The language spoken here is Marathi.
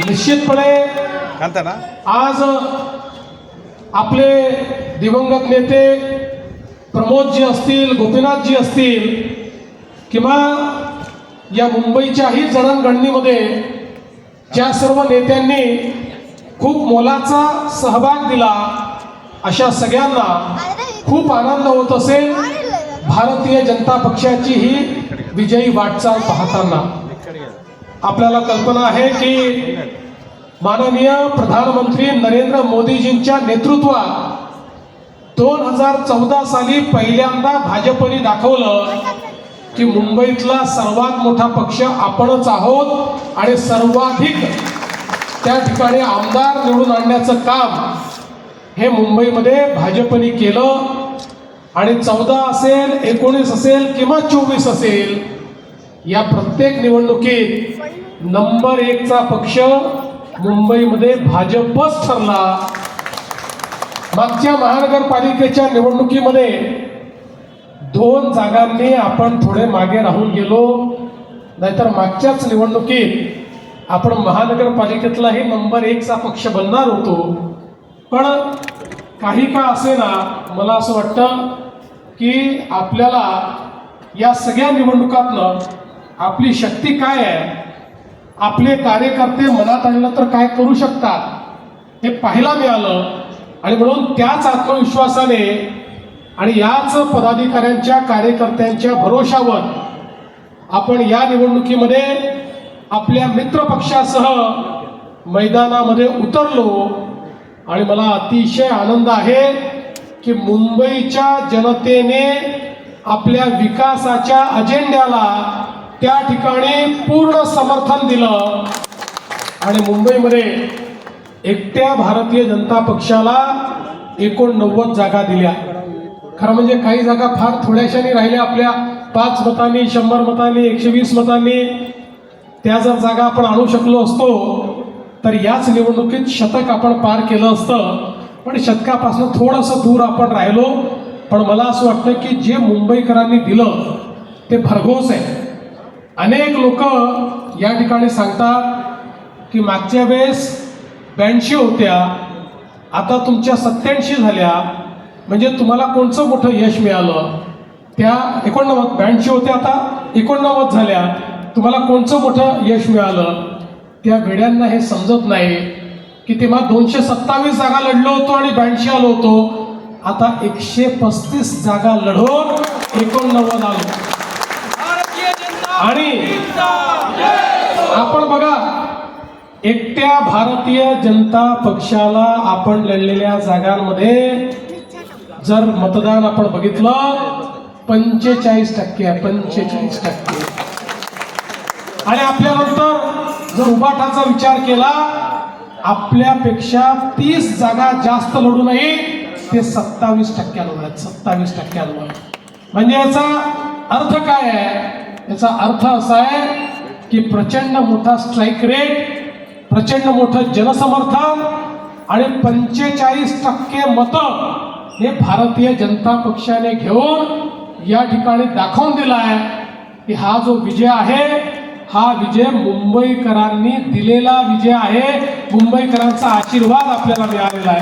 निश्चितपणे आज आपले दिवंगत नेते प्रमोदजी असतील, गोपीनाथजी असतील किंवा या मुंबईच्याही जडणघडणीमध्ये ज्या सर्व नेत्यांनी खूप मोलाचा सहभाग दिला, अशा सगळ्यांना खूप आनंद होत असेल भारतीय जनता पक्षाची ही विजयी वाटचाल पाहताना। आपल्याला कल्पना आहे की माननीय प्रधानमंत्री नरेंद्र मोदीजींच्या नेतृत्वात 2014 साली पहिल्यांदा भाजपने दाखवलं की मुंबईतला सर्वात मोठा पक्ष आपणच आहोत आणि सर्वाधिक त्या ठिकाणी आमदार निवडून आणण्याचं काम हे मुंबईमध्ये भाजपने केलं। आणि 14 असेल, 19 असेल किंवा 24 असेल, या प्रत्येक निवडणुकीत नंबर 1 चा पक्ष मुंबईमध्ये भाजपच ठरला। मागच्या महानगरपालिकेच्या निवडणुकीमध्ये 2 जागांनी आपण थोडे मागे राहून गेलो, नाहीतर मागच्याच निवडणुकीत आपण महानगरपालिकेतलाही नंबर 1 चा पक्ष बनणार होतो। पण काही का असेना, मला असं वाटतं की आपल्याला या सगळ्या निवडणुकातनं आपली शक्ती काय आहे, आपले कार्यकर्ते मनात आणलं तर काय करू शकतात हे पाहायला मिळालं। आणि म्हणून त्याच आत्मविश्वासाने आणि याच पदाधिकाऱ्यांच्या कार्यकर्त्यांच्या भरोशावर आपण या निवडणुकीमध्ये आपल्या मित्रपक्षासह मैदानामध्ये उतरलो। आणि मला अतिशय आनंद आहे की मुंबईच्या जनतेने आपल्या विकासाच्या अजेंड्याला त्या ठिकाणी पूर्ण समर्थन दिलं आणि मुंबईमध्ये एकट्या भारतीय जनता पक्षाला 89 जागा दिल्या। खरं म्हणजे काही जागा फार थोड्याशाने राहिल्या, आपल्या 5 मतांनी, 100 मतांनी, 120 मतांनी। त्या जर जागा आपण आणू शकलो असतो तर याच निवडणुकीत शतक आपण पार केलं असतं। पण शतकापासून थोडंसं दूर आपण राहिलो। पण मला असं वाटतं की जे मुंबईकरांनी दिलं ते भरघोस आहे। अनेक लोक या ठिकाणी सांगतात की मागच्या वेळेस 82 होत्या, आता तुमच्या 87 झाल्या, म्हणजे तुम्हाला कोणचं मोठं यश मिळालं? त्या 82 होत्या, आता 89 झाल्या, तुम्हाला कोणचं मोठं यश मिळालं? त्या वेड्यांना हे समजत नाही की तेव्हा 227 जागा लढलो होतो आणि 82 आलो होतो, आता 135 जागा लढून 89 आलो। आणि आपण बघा, एकट्या भारतीय जनता पक्षाला आपण लढलेल्या जागांमध्ये जर मतदान आपण बघितलं 45% आहे, 45%। आणि आपल्यानंतर जर उबाठाचा विचार केला, आपल्यापेक्षा 30 जागा जास्त लढूनही ते 27%वर आहेत, 27%वर। म्हणजे याचा अर्थ काय आहे? याचा अर्थ असा आहे की प्रचंड मोठा स्ट्राईक रेट, प्रचंड मोठं जनसमर्थन आणि 45% मतं हे भारतीय जनता पक्षाने घेऊन या ठिकाणी दाखवून दिला आहे की हा जो विजय आहे, हा विजय मुंबईकरांनी दिलेला विजय आहे, मुंबईकरांचा आशीर्वाद आपल्याला मिळालेला आहे।